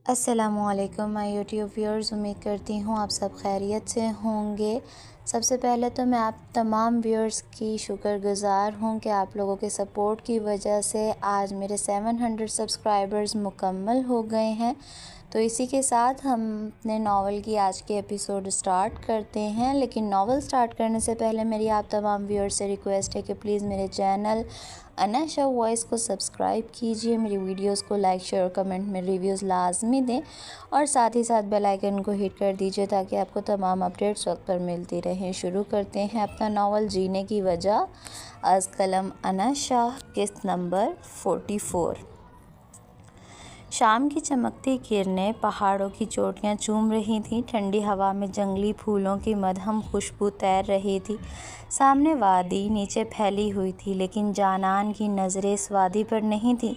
السلام علیکم مائی YouTube viewers, امید کرتی ہوں آپ سب خیریت سے ہوں گے۔ سب سے پہلے تو میں آپ تمام ویورز کی شکر گزار ہوں کہ آپ لوگوں کے سپورٹ کی وجہ سے آج میرے 700 سبسکرائبرز مکمل ہو گئے ہیں۔ تو اسی کے ساتھ ہم اپنے ناول کی آج کے ایپیسوڈ سٹارٹ کرتے ہیں، لیکن ناول سٹارٹ کرنے سے پہلے میری آپ تمام ویورز سے ریکویسٹ ہے کہ پلیز میرے چینل انشا وائس کو سبسکرائب کیجئے، میری ویڈیوز کو لائک شیئر اور کمنٹ میں ریویوز لازمی دیں، اور ساتھ ہی ساتھ بیل آئیکن کو ہٹ کر دیجئے تاکہ آپ کو تمام اپڈیٹس وقت پر ملتی رہیں۔ شروع کرتے ہیں اپنا ناول جینے کی وجہ از قلم انشا، قسط نمبر 44۔ شام کی چمکتی کرنیں پہاڑوں کی چوٹیاں چوم رہی تھیں، ٹھنڈی ہوا میں جنگلی پھولوں کی مدھم خوشبو تیر رہی تھی۔ سامنے وادی نیچے پھیلی ہوئی تھی، لیکن جانان کی نظریں اس وادی پر نہیں تھیں۔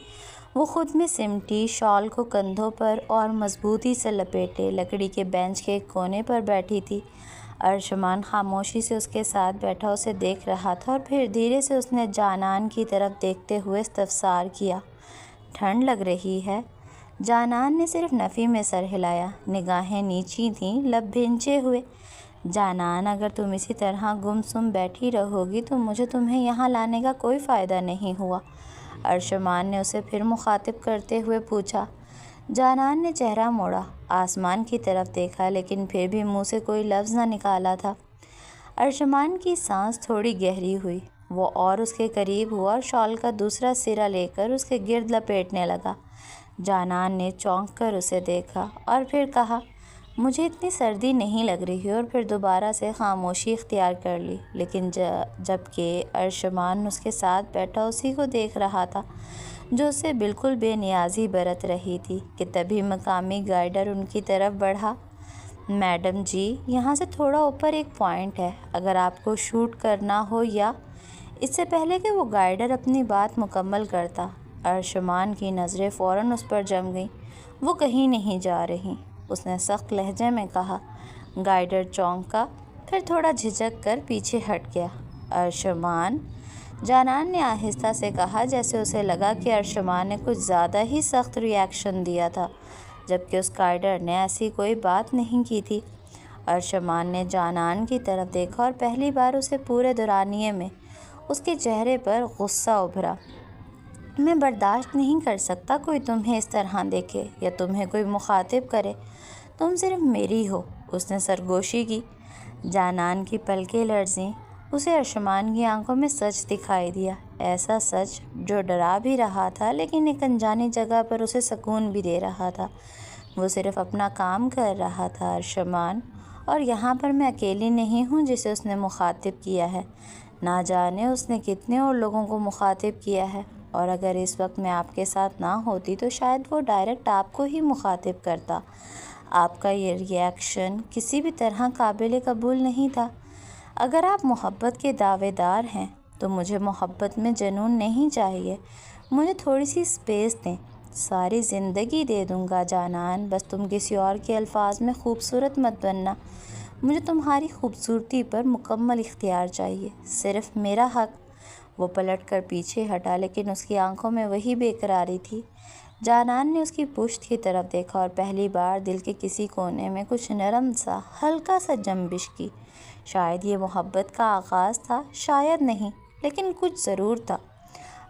وہ خود میں سمٹی، شال کو کندھوں پر اور مضبوطی سے لپیٹے لکڑی کے بینچ کے ایک کونے پر بیٹھی تھی۔ ارشمان خاموشی سے اس کے ساتھ بیٹھا اسے دیکھ رہا تھا، اور پھر دھیرے سے اس نے جانان کی طرف دیکھتے ہوئے استفسار کیا، ٹھنڈ لگ رہی ہے؟ جانان نے صرف نفی میں سر ہلایا، نگاہیں نیچی تھیں، لب بھنچے ہوئے۔ جانان، اگر تم اسی طرح گم سم بیٹھی رہو گی تو مجھے تمہیں یہاں لانے کا کوئی فائدہ نہیں ہوا۔ ارشمان نے اسے پھر مخاطب کرتے ہوئے پوچھا۔ جانان نے چہرہ موڑا، آسمان کی طرف دیکھا، لیکن پھر بھی منہ سے کوئی لفظ نہ نکالا تھا۔ ارشمان کی سانس تھوڑی گہری ہوئی، وہ اور اس کے قریب ہوا اور شال کا دوسرا سرا لے کر اس کے گرد لپیٹنے لگا۔ جانان نے چونک کر اسے دیکھا اور پھر کہا، مجھے اتنی سردی نہیں لگ رہی، اور پھر دوبارہ سے خاموشی اختیار کر لی۔ لیکن جبکہ ارشمان اس کے ساتھ بیٹھا اسی کو دیکھ رہا تھا جو اس سے بالکل بے نیازی برت رہی تھی کہ تبھی مقامی گائیڈر ان کی طرف بڑھا۔ میڈم جی، یہاں سے تھوڑا اوپر ایک پوائنٹ ہے، اگر آپ کو شوٹ کرنا ہو یا… اس سے پہلے کہ وہ گائیڈر اپنی بات مکمل کرتا، ارشمان کی نظریں فوراً اس پر جم گئیں۔ وہ کہیں نہیں جا رہی، اس نے سخت لہجے میں کہا۔ گائیڈر چونکا، پھر تھوڑا جھجک کر پیچھے ہٹ گیا۔ ارشمان، جانان نے آہستہ سے کہا، جیسے اسے لگا کہ ارشمان نے کچھ زیادہ ہی سخت ری ایکشن دیا تھا، جبکہ اس گائیڈر نے ایسی کوئی بات نہیں کی تھی۔ ارشمان نے جانان کی طرف دیکھا اور پہلی بار اسے پورے دورانیے میں اس کے چہرے پر غصہ ابھرا۔ میں برداشت نہیں کر سکتا کوئی تمہیں اس طرح دیکھے یا تمہیں کوئی مخاطب کرے، تم صرف میری ہو، اس نے سرگوشی کی۔ جانان کی پلکیں لرزیں، اسے ارشمان کی آنکھوں میں سچ دکھائی دیا، ایسا سچ جو ڈرا بھی رہا تھا لیکن ایک انجانی جگہ پر اسے سکون بھی دے رہا تھا۔ وہ صرف اپنا کام کر رہا تھا ارشمان، اور یہاں پر میں اکیلی نہیں ہوں جسے اس نے مخاطب کیا ہے، نہ جانے اس نے کتنے اور لوگوں کو مخاطب کیا ہے، اور اگر اس وقت میں آپ کے ساتھ نہ ہوتی تو شاید وہ ڈائریکٹ آپ کو ہی مخاطب کرتا۔ آپ کا یہ ری ایکشن کسی بھی طرح قابل قبول نہیں تھا۔ اگر آپ محبت کے دعوے دار ہیں تو مجھے محبت میں جنون نہیں چاہیے، مجھے تھوڑی سی اسپیس دیں، ساری زندگی دے دوں گا جانان، بس تم کسی اور کے الفاظ میں خوبصورت مت بننا، مجھے تمہاری خوبصورتی پر مکمل اختیار چاہیے، صرف میرا حق۔ وہ پلٹ کر پیچھے ہٹا، لیکن اس کی آنکھوں میں وہی بے قراری تھی۔ جانان نے اس کی پشت کی طرف دیکھا اور پہلی بار دل کے کسی کونے میں کچھ نرم سا، ہلکا سا جنبش کی۔ شاید یہ محبت کا آغاز تھا، شاید نہیں، لیکن کچھ ضرور تھا۔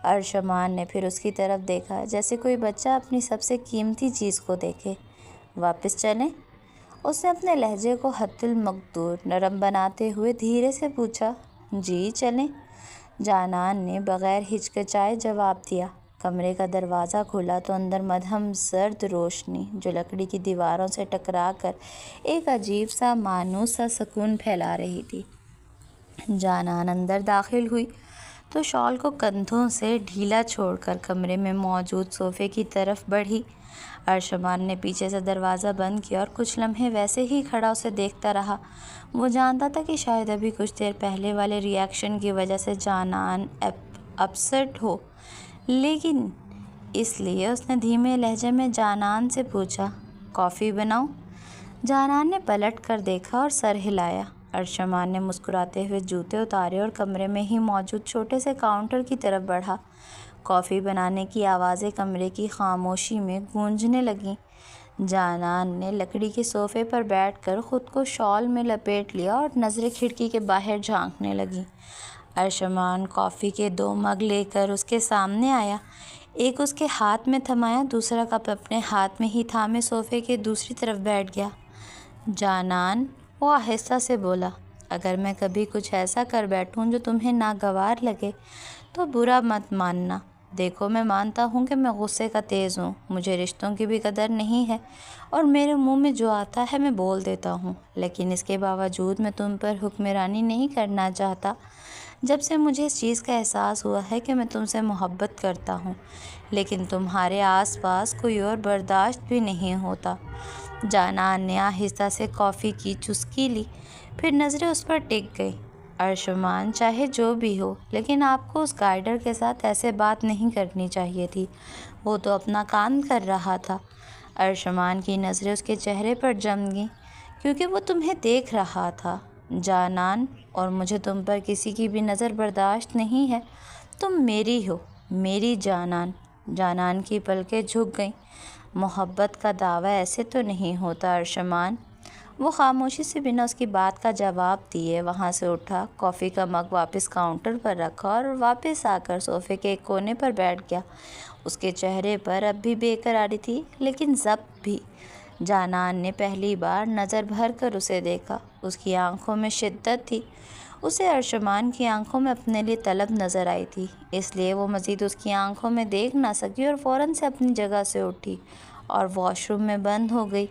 ارشمان نے پھر اس کی طرف دیکھا، جیسے کوئی بچہ اپنی سب سے قیمتی چیز کو دیکھے۔ واپس چلیں؟ اس نے اپنے لہجے کو حد المقدور نرم بناتے ہوئے دھیرے سے پوچھا۔ جی چلیں، جانان نے بغیر ہچکچائے جواب دیا۔ کمرے کا دروازہ کھلا تو اندر مدھم زرد روشنی جو لکڑی کی دیواروں سے ٹکرا کر ایک عجیب سا مانوس سا سکون پھیلا رہی تھی۔ جانان اندر داخل ہوئی تو شال کو کندھوں سے ڈھیلا چھوڑ کر کمرے میں موجود صوفے کی طرف بڑھی۔ ارشمان نے پیچھے سے دروازہ بند کیا اور کچھ لمحے ویسے ہی کھڑا اسے دیکھتا رہا۔ وہ جانتا تھا کہ شاید ابھی کچھ دیر پہلے والے ری ایکشن کی وجہ سے جانان اپسٹ ہو، لیکن اس لیے اس نے دھیمے لہجے میں جانان سے پوچھا، کافی بناؤں؟ جانان نے پلٹ کر دیکھا اور سر ہلایا۔ ارشمان نے مسکراتے ہوئے جوتے اتارے اور کمرے میں ہی موجود چھوٹے سے کاؤنٹر کی طرف بڑھا۔ کافی بنانے کی آوازیں کمرے کی خاموشی میں گونجنے لگیں۔ جانان نے لکڑی کے صوفے پر بیٹھ کر خود کو شال میں لپیٹ لیا اور نظریں کھڑکی کے باہر جھانکنے لگی۔ ارشمان کافی کے 2 مگ لے کر اس کے سامنے آیا، ایک اس کے ہاتھ میں تھمایا، دوسرا کپ اپنے ہاتھ میں ہی تھامے صوفے کے دوسری طرف بیٹھ گیا۔ جانان، وہ آہستہ سے بولا، اگر میں کبھی کچھ ایسا کر بیٹھوں جو تمہیں ناگوار لگے تو برا مت ماننا۔ دیکھو، میں مانتا ہوں کہ میں غصے کا تیز ہوں، مجھے رشتوں کی بھی قدر نہیں ہے اور میرے منہ میں جو آتا ہے میں بول دیتا ہوں، لیکن اس کے باوجود میں تم پر حکمرانی نہیں کرنا چاہتا۔ جب سے مجھے اس چیز کا احساس ہوا ہے کہ میں تم سے محبت کرتا ہوں، لیکن تمہارے آس پاس کوئی اور برداشت بھی نہیں ہوتا۔ جانان نے آہستہ سے کافی کی چسکی لی، پھر نظریں اس پر ٹک گئیں۔ ارشمان، چاہے جو بھی ہو، لیکن آپ کو اس گائیڈر کے ساتھ ایسے بات نہیں کرنی چاہیے تھی، وہ تو اپنا کام کر رہا تھا۔ ارشمان کی نظریں اس کے چہرے پر جم گئیں، کیونکہ وہ تمہیں دیکھ رہا تھا جانان، اور مجھے تم پر کسی کی بھی نظر برداشت نہیں ہے، تم میری ہو، میری جانان۔ جانان کی پلکیں جھک گئیں۔ محبت کا دعویٰ ایسے تو نہیں ہوتا ارشمان۔ وہ خاموشی سے بنا اس کی بات کا جواب دیے وہاں سے اٹھا، کافی کا مگ واپس کاؤنٹر پر رکھا اور واپس آ کر صوفے کے ایک کونے پر بیٹھ گیا۔ اس کے چہرے پر اب بھی بے قراری تھی، لیکن ضبط بھی۔ جانان نے پہلی بار نظر بھر کر اسے دیکھا، اس کی آنکھوں میں شدت تھی۔ اسے ارشمان کی آنکھوں میں اپنے لیے طلب نظر آئی تھی، اس لیے وہ مزید اس کی آنکھوں میں دیکھ نہ سکی اور فوراً سے اپنی جگہ سے اٹھی اور واش روم میں بند ہو گئی۔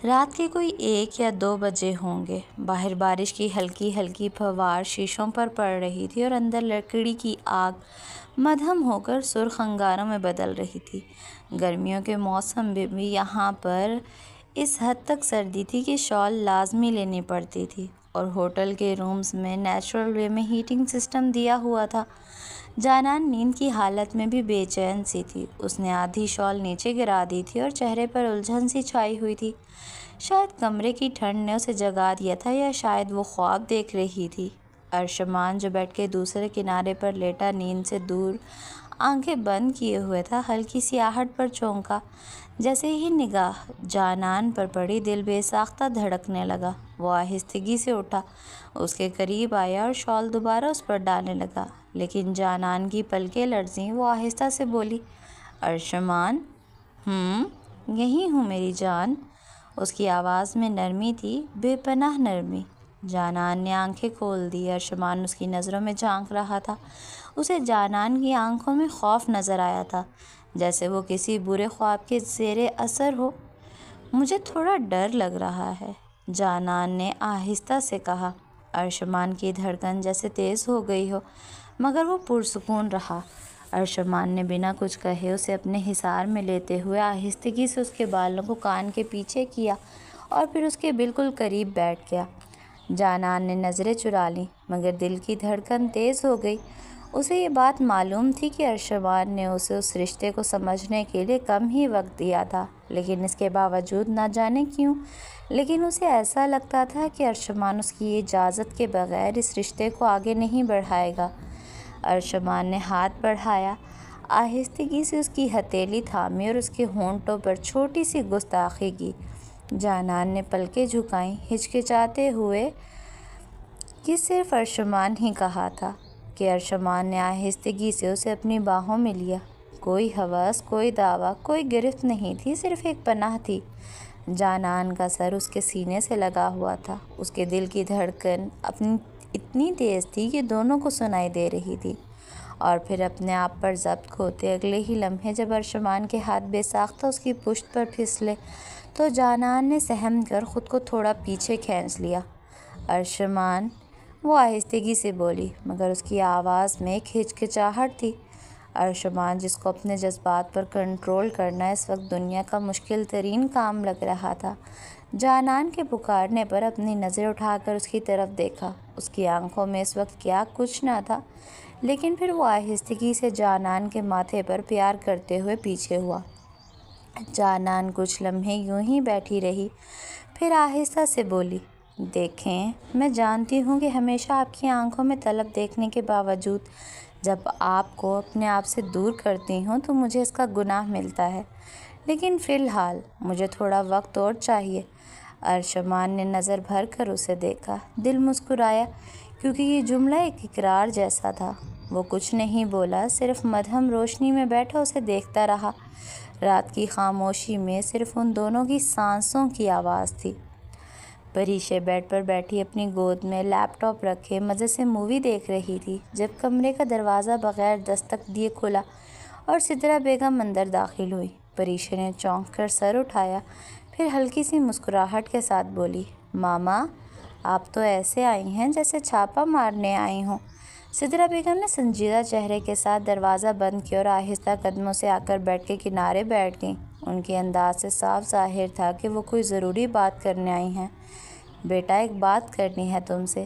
رات کے کوئی 1 یا 2 بجے ہوں گے۔ باہر بارش کی ہلکی ہلکی پھوار شیشوں پر پڑ رہی تھی اور اندر لکڑی کی آگ مدھم ہو کر سرخ انگاروں میں بدل رہی تھی۔ گرمیوں کے موسم میں بھی یہاں پر اس حد تک سردی تھی کہ شال لازمی لینی پڑتی تھی، اور ہوٹل کے رومز میں نیچرل وے میں ہیٹنگ سسٹم دیا ہوا تھا۔ جانان نیند کی حالت میں بھی بے چین سی تھی۔ اس نے آدھی شال نیچے گرا دی تھی اور چہرے پر الجھن سی چھائی ہوئی تھی۔ شاید کمرے کی ٹھنڈ نے اسے جگا دیا تھا، یا شاید وہ خواب دیکھ رہی تھی۔ ارشمان، جو بیڈ کے دوسرے کنارے پر لیٹا نیند سے دور آنکھیں بند کیے ہوئے تھا، ہلکی سی آہٹ پر چونکا۔ جیسے ہی نگاہ جانان پر پڑی، دل بے ساختہ دھڑکنے لگا۔ وہ آہستگی سے اٹھا، اس کے قریب آیا اور شال دوبارہ اس پر ڈالنے لگا، لیکن جانان کی پلکیں لرزیں۔ وہ آہستہ سے بولی، ارشمان، یہی ہوں میری جان۔ اس کی آواز میں نرمی تھی، بے پناہ نرمی۔ جانان نے آنکھیں کھول دی۔ ارشمان اس کی نظروں میں جھانک رہا تھا۔ اسے جانان کی آنکھوں میں خوف نظر آیا تھا، جیسے وہ کسی برے خواب کے زیر اثر ہو۔ مجھے تھوڑا ڈر لگ رہا ہے، جانان نے آہستہ سے کہا۔ ارشمان کی دھڑکن جیسے تیز ہو گئی ہو، مگر وہ پرسکون رہا۔ ارشمان نے بنا کچھ کہے اسے اپنے حصار میں لیتے ہوئے آہستگی سے اس کے بالوں کو کان کے پیچھے کیا اور پھر اس کے بالکل قریب بیٹھ گیا۔ جانان نے نظریں چرا لیں، مگر دل کی دھڑکن تیز ہو گئی۔ اسے یہ بات معلوم تھی کہ ارشمان نے اسے اس رشتے کو سمجھنے کے لیے کم ہی وقت دیا تھا، لیکن اس کے باوجود نہ جانے کیوں، لیکن اسے ایسا لگتا تھا کہ ارشمان اس کی اجازت کے بغیر اس رشتے کو آگے نہیں بڑھائے گا۔ ارشمان نے ہاتھ بڑھایا، آہستگی سے اس کی ہتھیلی تھامی اور اس کے ہونٹوں پر چھوٹی سی گستاخی کی۔ جانان نے پلکیں جھکائیں، ہچکچاتے ہوئے کہ صرف ارشمان ہی کہا تھا، کہ ارشمان نے آہستگی سے اسے اپنی باہوں میں لیا۔ کوئی ہوس، کوئی دعویٰ، کوئی گرفت نہیں تھی، صرف ایک پناہ تھی۔ جانان کا سر اس کے سینے سے لگا ہوا تھا، اس کے دل کی دھڑکن اتنی تیز تھی کہ دونوں کو سنائی دے رہی تھی، اور پھر اپنے آپ پر ضبط کھوتے اگلے ہی لمحے جب ارشمان کے ہاتھ بے ساختہ اس کی پشت پر پھسلے تو جانان نے سہم کر خود کو تھوڑا پیچھے کھینچ لیا۔ ارشمان، وہ آہستگی سے بولی، مگر اس کی آواز میں ایک ہچکچاہٹ تھی۔ ارشمان، جس کو اپنے جذبات پر کنٹرول کرنا اس وقت دنیا کا مشکل ترین کام لگ رہا تھا، جانان کے پکارنے پر اپنی نظر اٹھا کر اس کی طرف دیکھا۔ اس کی آنکھوں میں اس وقت کیا کچھ نہ تھا، لیکن پھر وہ آہستگی سے جانان کے ماتھے پر پیار کرتے ہوئے پیچھے ہوا۔ جانان کچھ لمحے یوں ہی بیٹھی رہی، پھر آہستہ سے بولی، دیکھیں، میں جانتی ہوں کہ ہمیشہ آپ کی آنکھوں میں طلب دیکھنے کے باوجود جب آپ کو اپنے آپ سے دور کرتی ہوں تو مجھے اس کا گناہ ملتا ہے، لیکن فی الحال مجھے تھوڑا وقت اور چاہیے۔ ارشمان نے نظر بھر کر اسے دیکھا۔ دل مسکرایا کیونکہ یہ جملہ ایک اقرار جیسا تھا۔ وہ کچھ نہیں بولا، صرف مدھم روشنی میں بیٹھا اسے دیکھتا رہا۔ رات کی خاموشی میں صرف ان دونوں کی سانسوں کی آواز تھی۔ پریشے بیڈ پر بیٹھی اپنی گود میں لیپ ٹاپ رکھے مزے سے مووی دیکھ رہی تھی جب کمرے کا دروازہ بغیر دستک دیے کھلا اور سدرا بیگم اندر داخل ہوئی۔ پریشے نے چونک کر سر اٹھایا، پھر ہلکی سی مسکراہٹ کے ساتھ بولی، ماما آپ تو ایسے آئی ہیں جیسے چھاپا مارنے آئی ہوں۔ سدرا بیگم نے سنجیدہ چہرے کے ساتھ دروازہ بند کیا اور آہستہ قدموں سے آ کر بیڈ کے کنارے بیٹھ گئیں۔ ان کے انداز سے صاف ظاہر تھا کہ وہ کوئی ضروری بات کرنے آئی ہیں۔ بیٹا ایک بات کرنی ہے تم سے۔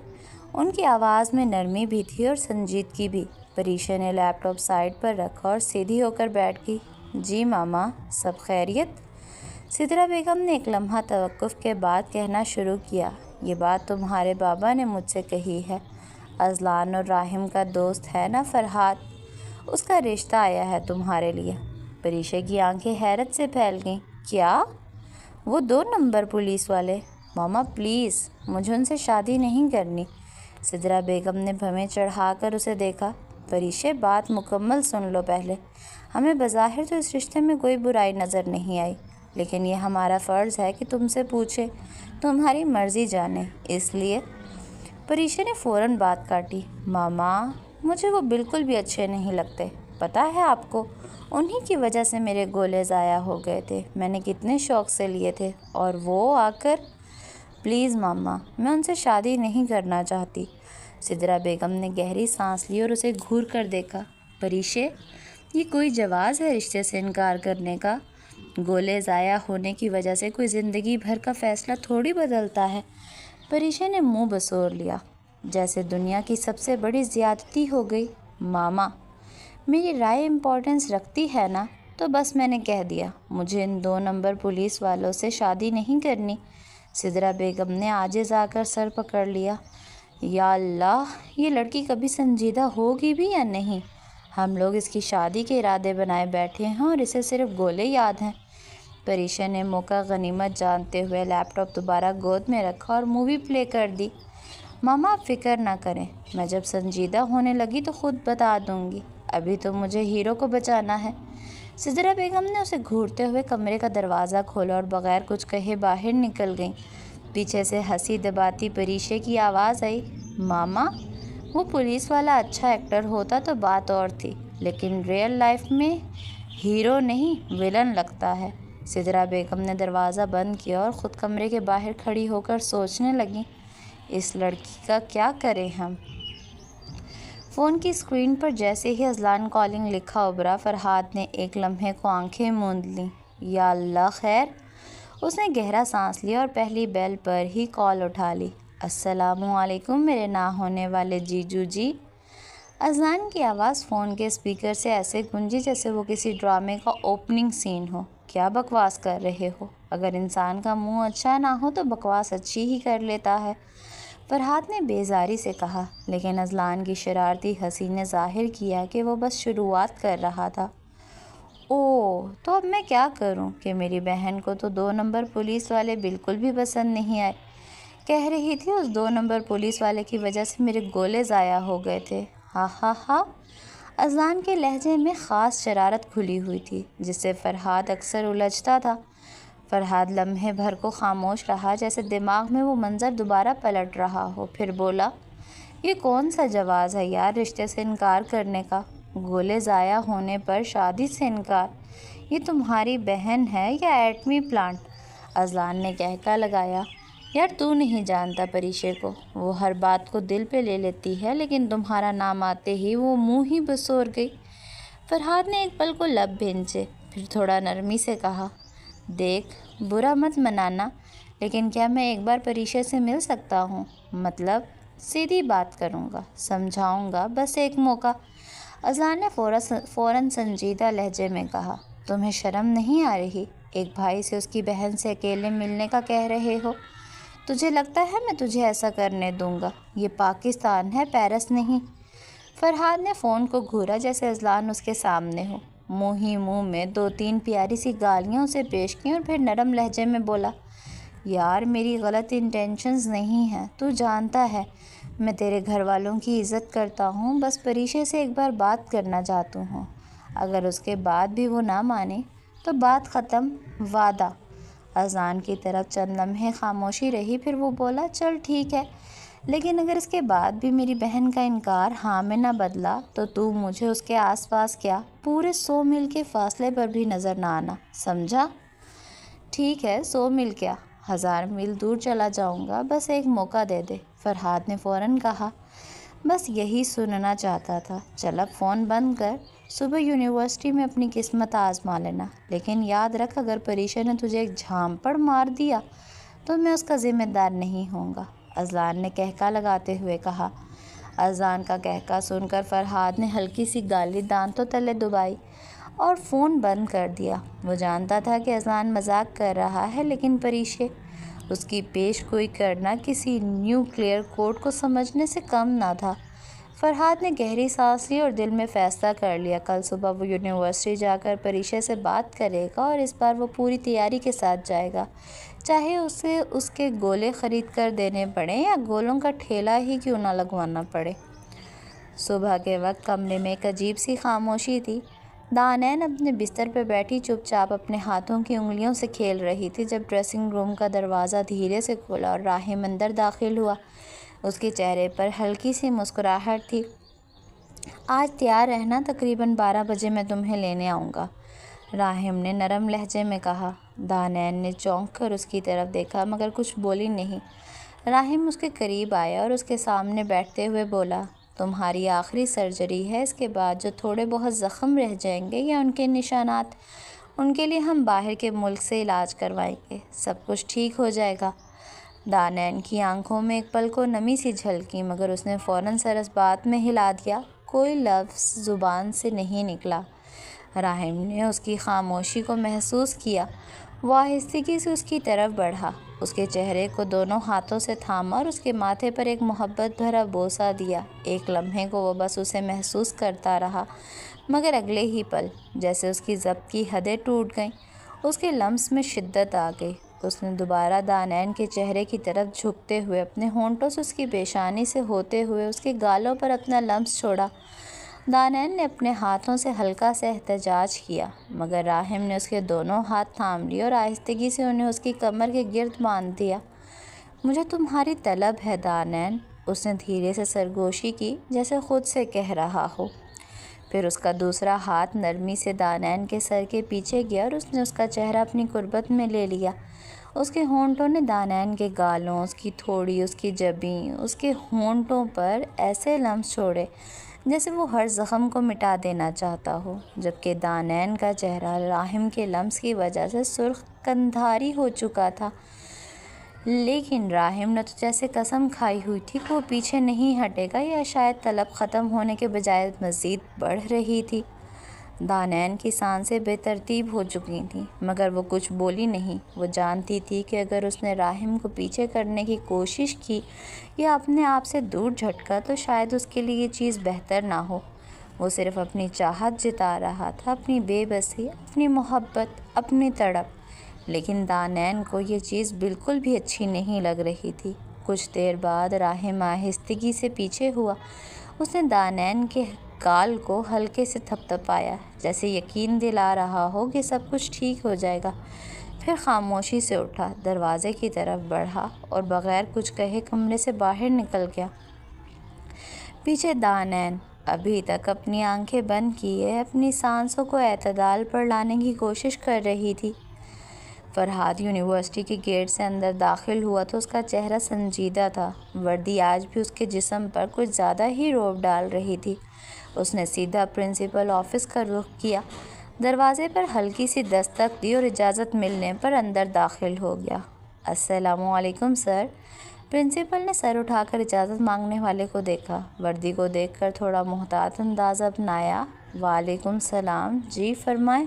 ان کی آواز میں نرمی بھی تھی اور سنجیدگی بھی۔ پریشا نے لیپ ٹاپ سائڈ پر رکھا اور سیدھی ہو کر بیٹھ گئی۔ جی ماما، سب خیریت؟ سدرا بیگم نے ایک لمحہ توقف کے بعد کہنا شروع کیا، یہ بات تمہارے بابا نے مجھ سے کہی ہے۔ اذلان اور راحم کا دوست ہے نا فرحاد، اس کا رشتہ آیا ہے تمہارے لیے۔ پریشا کی آنکھیں حیرت سے پھیل گئیں۔ کیا؟ وہ 2 نمبر پولیس والے؟ ماما پلیز، مجھے ان سے شادی نہیں کرنی۔ سدرا بیگم نے بھویں چڑھا کر اسے دیکھا۔ پریشا بات مکمل سن لو پہلے۔ ہمیں بظاہر تو اس رشتے میں کوئی برائی نظر نہیں آئی، لیکن یہ ہمارا فرض ہے کہ تم سے پوچھیں، تمہاری مرضی جانیں، اس لیے۔ پریشا نے فوراً بات کاٹی۔ ماما مجھے وہ بالکل بھی اچھے نہیں لگتے، پتہ ہے آپ کو، انہی کی وجہ سے میرے گولے ضائع ہو گئے تھے، میں نے کتنے شوق سے لیے تھے، اور وہ آ کر۔ پلیز ماما، میں ان سے شادی نہیں کرنا چاہتی۔ سدرا بیگم نے گہری سانس لی اور اسے گھور کر دیکھا۔ پریشا، یہ کوئی جواز ہے رشتے سے انکار کرنے کا؟ گولے ضائع ہونے کی وجہ سے کوئی زندگی بھر کا فیصلہ تھوڑی بدلتا ہے۔ پریشا نے منہ بسور لیا، جیسے دنیا کی سب سے بڑی زیادتی ہو گئی۔ ماما، میری رائے امپورٹنس رکھتی ہے نا، تو بس میں نے کہہ دیا، مجھے ان 2 نمبر پولیس والوں سے شادی نہیں کرنی۔ سدرا بیگم نے عاجز آ کر سر پکڑ لیا۔ یا اللہ، یہ لڑکی کبھی سنجیدہ ہوگی بھی یا نہیں؟ ہم لوگ اس کی شادی کے ارادے بنائے بیٹھے ہیں اور اسے صرف گولے یاد ہیں۔ پریشا نے موقع غنیمت جانتے ہوئے لیپ ٹاپ دوبارہ گود میں رکھا اور مووی پلے کر دی۔ ماما آپ فکر نہ کریں، میں جب سنجیدہ ہونے لگی تو خود بتا دوں گی، ابھی تو مجھے ہیرو کو بچانا ہے۔ سدرا بیگم نے اسے گھورتے ہوئے کمرے کا دروازہ کھولا اور بغیر کچھ کہے باہر نکل گئیں۔ پیچھے سے ہنسی دباتی پریشا کی آواز آئی، ماما وہ پولیس والا اچھا ایکٹر ہوتا تو بات اور تھی، لیکن ریئل لائف میں ہیرو نہیں ویلن لگتا ہے۔ سدرا بیگم نے دروازہ بند کیا اور خود کمرے کے باہر کھڑی ہو کر سوچنے لگیں، اس لڑکی کا کیا کریں ہم؟ فون کی اسکرین پر جیسے ہی اذلان کالنگ لکھا ابھرا، فرحاد نے ایک لمحے کو آنکھیں موند لیں۔ یا اللہ خیر! اس نے گہرا سانس لیا اور پہلی بیل پر ہی کال اٹھا لی۔ السلام علیکم میرے نہ ہونے والے جیجو جی۔ اذلان کی آواز فون کے اسپیکر سے ایسے گونجی جیسے وہ کسی ڈرامے کا اوپننگ سین ہو۔ کیا بکواس کر رہے ہو؟ اگر انسان کا منہ اچھا نہ ہو تو بکواس اچھی ہی کر لیتا ہے، فرحاد نے بیزاری سے کہا، لیکن اذلان کی شرارتی ہنسی نے ظاہر کیا کہ وہ بس شروعات کر رہا تھا۔ اوہ، تو اب میں کیا کروں کہ میری بہن کو تو 2 نمبر پولیس والے بالکل بھی پسند نہیں آئے، کہہ رہی تھی اس 2 نمبر پولیس والے کی وجہ سے میرے گولے ضائع ہو گئے تھے۔ ہا ہا ہا۔ اذلان کے لہجے میں خاص شرارت کھلی ہوئی تھی جس سے فرحاد اکثر الجھتا تھا۔ فرحاد لمحے بھر کو خاموش رہا، جیسے دماغ میں وہ منظر دوبارہ پلٹ رہا ہو، پھر بولا، یہ کون سا جواز ہے یار رشتے سے انکار کرنے کا؟ گولے ضائع ہونے پر شادی سے انکار؟ یہ تمہاری بہن ہے یا ایٹمی پلانٹ؟ اذلان نے کہکا لگایا۔ یار تو نہیں جانتا پریشا کو، وہ ہر بات کو دل پہ لے لیتی ہے، لیکن تمہارا نام آتے ہی وہ منہ ہی بسور گئی۔ فرحاد نے ایک پل کو لب بھینچے، پھر تھوڑا نرمی سے کہا، دیکھ برا مت منانا، لیکن کیا میں ایک بار پریشا سے مل سکتا ہوں؟ مطلب سیدھی بات کروں گا، سمجھاؤں گا، بس ایک موقع۔ اذلان نے فوراً سنجیدہ لہجے میں کہا، تمہیں شرم نہیں آ رہی؟ ایک بھائی سے اس کی بہن سے اکیلے ملنے کا کہہ رہے ہو؟ تجھے لگتا ہے میں تجھے ایسا کرنے دوں گا؟ یہ پاکستان ہے، پیرس نہیں۔ فرحاد نے فون کو گھورا جیسے اذلان اس کے سامنے ہو۔ منہ ہی منہ میں 2-3 پیاری سی گالیاں اسے پیش کیں اور پھر نرم لہجے میں بولا، یار میری غلط انٹینشنز نہیں ہیں، تو جانتا ہے میں تیرے گھر والوں کی عزت کرتا ہوں، بس پریشے سے ایک بار بات کرنا چاہتا ہوں، اگر اس کے بعد بھی وہ نہ مانے تو بات ختم، وعدہ۔ اذان کی طرف چند لمحے خاموشی رہی، پھر وہ بولا، چل ٹھیک ہے، لیکن اگر اس کے بعد بھی میری بہن کا انکار ہاں میں نہ بدلا تو مجھے اس کے آس پاس کیا پورے 100 میل کے فاصلے پر بھی نظر نہ آنا، سمجھا؟ ٹھیک ہے، 100 میل کیا، 1000 میل دور چلا جاؤں گا، بس ایک موقع دے دے، فرحاد نے فوراً کہا۔ بس یہی سننا چاہتا تھا، چل اب فون بند کر، صبح یونیورسٹی میں اپنی قسمت آزما لینا، لیکن یاد رکھ اگر پریشا نے تجھے ایک جھامپڑ مار دیا تو میں اس کا ذمہ دار نہیں ہوں گا، اذان نے کہکا لگاتے ہوئے کہا۔ اذان کا کہکا سن کر فرحاد نے ہلکی سی گالی دانتوں تلے دبائی اور فون بند کر دیا۔ وہ جانتا تھا کہ اذان مذاق کر رہا ہے، لیکن پریشے اس کی پیش گوئی کرنا کسی نیوکلیئر کوڈ کو سمجھنے سے کم نہ تھا۔ فرحاد نے گہری سانس لی اور دل میں فیصلہ کر لیا، کل صبح وہ یونیورسٹی جا کر پریشے سے بات کرے گا اور اس بار وہ پوری تیاری کے ساتھ جائے گا، چاہے اسے اس کے گولے خرید کر دینے پڑیں یا گولوں کا ٹھیلا ہی کیوں نہ لگوانا پڑے۔ صبح کے وقت کمرے میں ایک عجیب سی خاموشی تھی۔ دانین اپنے بستر پہ بیٹھی چپ چاپ اپنے ہاتھوں کی انگلیوں سے کھیل رہی تھی جب ڈریسنگ روم کا دروازہ دھیرے سے کھلا اور راہم اندر داخل ہوا۔ اس کے چہرے پر ہلکی سی مسکراہٹ تھی۔ آج تیار رہنا، تقریباً 12 بجے میں تمہیں لینے آؤں گا، راہم نے نرم لہجے میں کہا۔ دانین نے چونک کر اس کی طرف دیکھا مگر کچھ بولی نہیں۔ راہم اس کے قریب آیا اور اس کے سامنے بیٹھتے ہوئے بولا، تمہاری آخری سرجری ہے، اس کے بعد جو تھوڑے بہت زخم رہ جائیں گے یا ان کے نشانات، ان کے لیے ہم باہر کے ملک سے علاج کروائیں گے، سب کچھ ٹھیک ہو جائے گا۔ دانین کی آنکھوں میں ایک پل کو نمی سی جھلکی مگر اس نے فوراً سر اس بات میں ہلا دیا، کوئی لفظ زبان سے نہیں نکلا۔ راہم نے اس کی خاموشی کو محسوس کیا۔ وہ آہستگی سے اس کی طرف بڑھا، اس کے چہرے کو دونوں ہاتھوں سے تھاما اور اس کے ماتھے پر ایک محبت بھرا بوسہ دیا۔ ایک لمحے کو وہ بس اسے محسوس کرتا رہا مگر اگلے ہی پل جیسے اس کی ضبط کی حدیں ٹوٹ گئیں، اس کے لمس میں شدت آ گئی۔ اس نے دوبارہ دانین کے چہرے کی طرف جھکتے ہوئے اپنے ہونٹوں سے اس کی پیشانی سے ہوتے ہوئے اس کے گالوں پر اپنا لمس چھوڑا۔ دانین نے اپنے ہاتھوں سے ہلکا سا احتجاج کیا مگر راہم نے اس کے دونوں ہاتھ تھام لیے اور آہستگی سے انہیں اس کی کمر کے گرد باندھ دیا۔ مجھے تمہاری طلب ہے دانین، اس نے دھیرے سے سرگوشی کی جیسے خود سے کہہ رہا ہو۔ پھر اس کا دوسرا ہاتھ نرمی سے دانین کے سر کے پیچھے گیا اور اس نے اس کا چہرہ اپنی قربت میں لے لیا۔ اس کے ہونٹوں نے دانین کے گالوں، اس کی تھوڑی، اس کی جبیں، اس کے ہونٹوں پر ایسے لمس چھوڑے جیسے وہ ہر زخم کو مٹا دینا چاہتا ہو، جبکہ دانین کا چہرہ راہم کے لمس کی وجہ سے سرخ قندھاری ہو چکا تھا۔ لیکن راہم نے تو جیسے قسم کھائی ہوئی تھی کہ وہ پیچھے نہیں ہٹے گا، یا شاید طلب ختم ہونے کے بجائے مزید بڑھ رہی تھی۔ دانین کی سانسیں بے ترتیب ہو چکی تھیں مگر وہ کچھ بولی نہیں۔ وہ جانتی تھی کہ اگر اس نے راہم کو پیچھے کرنے کی کوشش کی یا اپنے آپ سے دور جھٹکا تو شاید اس کے لیے یہ چیز بہتر نہ ہو۔ وہ صرف اپنی چاہت جتا رہا تھا، اپنی بے بسی، اپنی محبت، اپنی تڑپ، لیکن دانین کو یہ چیز بالکل بھی اچھی نہیں لگ رہی تھی۔ کچھ دیر بعد راہم آہستگی سے پیچھے ہوا۔ اس نے دانین کے گال کو ہلکے سے تھپتھپایا جیسے یقین دلا رہا ہو کہ سب کچھ ٹھیک ہو جائے گا، پھر خاموشی سے اٹھا، دروازے کی طرف بڑھا اور بغیر کچھ کہے کمرے سے باہر نکل گیا۔ پیچھے دانین ابھی تک اپنی آنکھیں بند کیے اپنی سانسوں کو اعتدال پر لانے کی کوشش کر رہی تھی۔ فرحاد یونیورسٹی کے گیٹ سے اندر داخل ہوا تو اس کا چہرہ سنجیدہ تھا، وردی آج بھی اس کے جسم پر کچھ زیادہ ہی رعب ڈال رہی تھی۔ اس نے سیدھا پرنسپل آفس کا رخ کیا، دروازے پر ہلکی سی دستک دی اور اجازت ملنے پر اندر داخل ہو گیا۔ السلام علیکم سر۔ پرنسپل نے سر اٹھا کر اجازت مانگنے والے کو دیکھا، وردی کو دیکھ کر تھوڑا محتاط انداز اپنایا۔ وعلیکم السلام، جی فرمائیں۔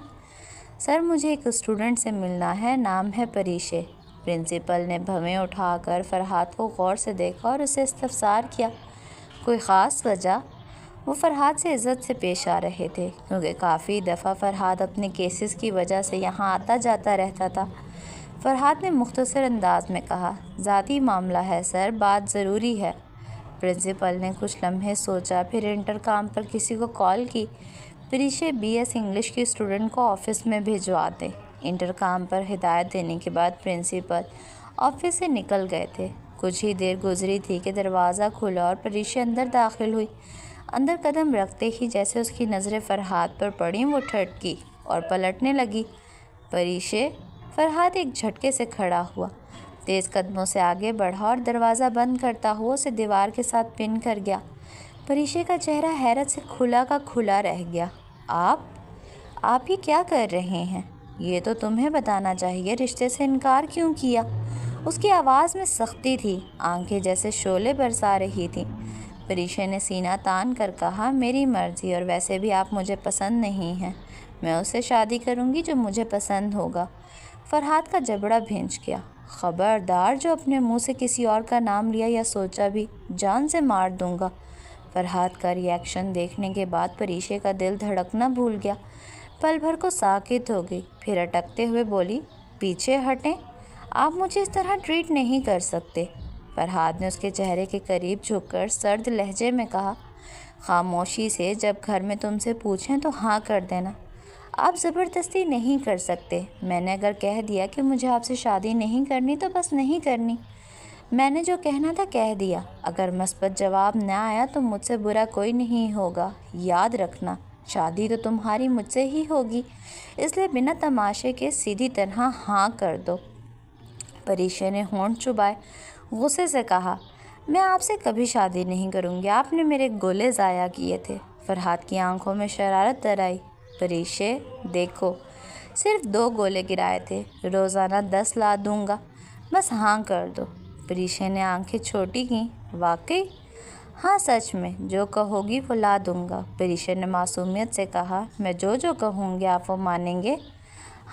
سر مجھے ایک اسٹوڈنٹ سے ملنا ہے، نام ہے پریشے۔ پرنسپل نے بھویں اٹھا کر فرحاد کو غور سے دیکھا اور اسے استفسار کیا، کوئی خاص وجہ؟ وہ فرحاد سے عزت سے پیش آ رہے تھے کیونکہ کافی دفعہ فرحاد اپنے کیسز کی وجہ سے یہاں آتا جاتا رہتا تھا۔ فرحاد نے مختصر انداز میں کہا، ذاتی معاملہ ہے سر، بات ضروری ہے۔ پرنسپل نے کچھ لمحے سوچا، پھر انٹرکام پر کسی کو کال کی، پریشے BS انگلش کی اسٹوڈنٹ کو آفس میں بھجوا دیں۔ انٹرکام پر ہدایت دینے کے بعد پرنسپل آفس سے نکل گئے تھے۔ کچھ ہی دیر گزری تھی کہ دروازہ کھلا اور پریشے اندر داخل ہوئی۔ اندر قدم رکھتے ہی جیسے اس کی نظریں فرحاد پر پڑیں وہ ٹھٹکی اور پلٹنے لگی۔ پریشے! فرحاد ایک جھٹکے سے کھڑا ہوا، تیز قدموں سے آگے بڑھا اور دروازہ بند کرتا ہوا اسے دیوار کے ساتھ پن کر گیا۔ پریشے کا چہرہ حیرت سے کھلا کا کھلا رہ گیا۔ آپ ہی کیا کر رہے ہیں؟ یہ تو تمہیں بتانا چاہیے، رشتے سے انکار کیوں کیا؟ اس کی آواز میں سختی تھی، آنکھیں جیسے شعلے برسا رہی تھیں۔ پریشے نے سینہ تان کر کہا، میری مرضی، اور ویسے بھی آپ مجھے پسند نہیں ہیں۔ میں اس سے شادی کروں گی جو مجھے پسند ہوگا۔ فرحاد کا جبڑا بھینچ گیا۔ خبردار، جو اپنے منہ سے کسی اور کا نام لیا یا سوچا بھی، جان سے مار دوں گا۔ فرحاد کا ری ایکشن دیکھنے کے بعد پریشے کا دل دھڑکنا بھول گیا۔ پل بھر کو ساکت ہو گئی، پھر اٹکتے ہوئے بولی، پیچھے ہٹیں، آپ مجھے اس طرح ٹریٹ نہیں کر سکتے۔ فرحاد نے اس کے چہرے کے قریب جھک کر سرد لہجے میں کہا، خاموشی سے جب گھر میں تم سے پوچھیں تو ہاں کر دینا۔ آپ زبردستی نہیں کر سکتے۔ میں نے اگر کہہ دیا کہ مجھے آپ سے شادی نہیں کرنی تو بس نہیں کرنی۔ میں نے جو کہنا تھا کہہ دیا۔ اگر مثبت جواب نہ آیا تو مجھ سے برا کوئی نہیں ہوگا۔ یاد رکھنا، شادی تو تمہاری مجھ سے ہی ہوگی، اس لیے بنا تماشے کے سیدھی طرح ہاں کر دو۔ پریشے نے ہونٹ چبائے غصے سے کہا، میں آپ سے کبھی شادی نہیں کروں گی، آپ نے میرے گولے ضائع کیے تھے۔ فرحاد کی آنکھوں میں شرارت در آئی۔ پریشے، دیکھو، صرف 2 گولے گرائے تھے، روزانہ 10 لا دوں گا، بس ہاں کر دو۔ پریشے نے آنکھیں چھوٹی کیں، واقعی؟ ہاں سچ میں، جو کہو گی وہ لا دوں گا۔ پریشے نے معصومیت سے کہا، میں جو کہوں گی آپ وہ مانیں گے؟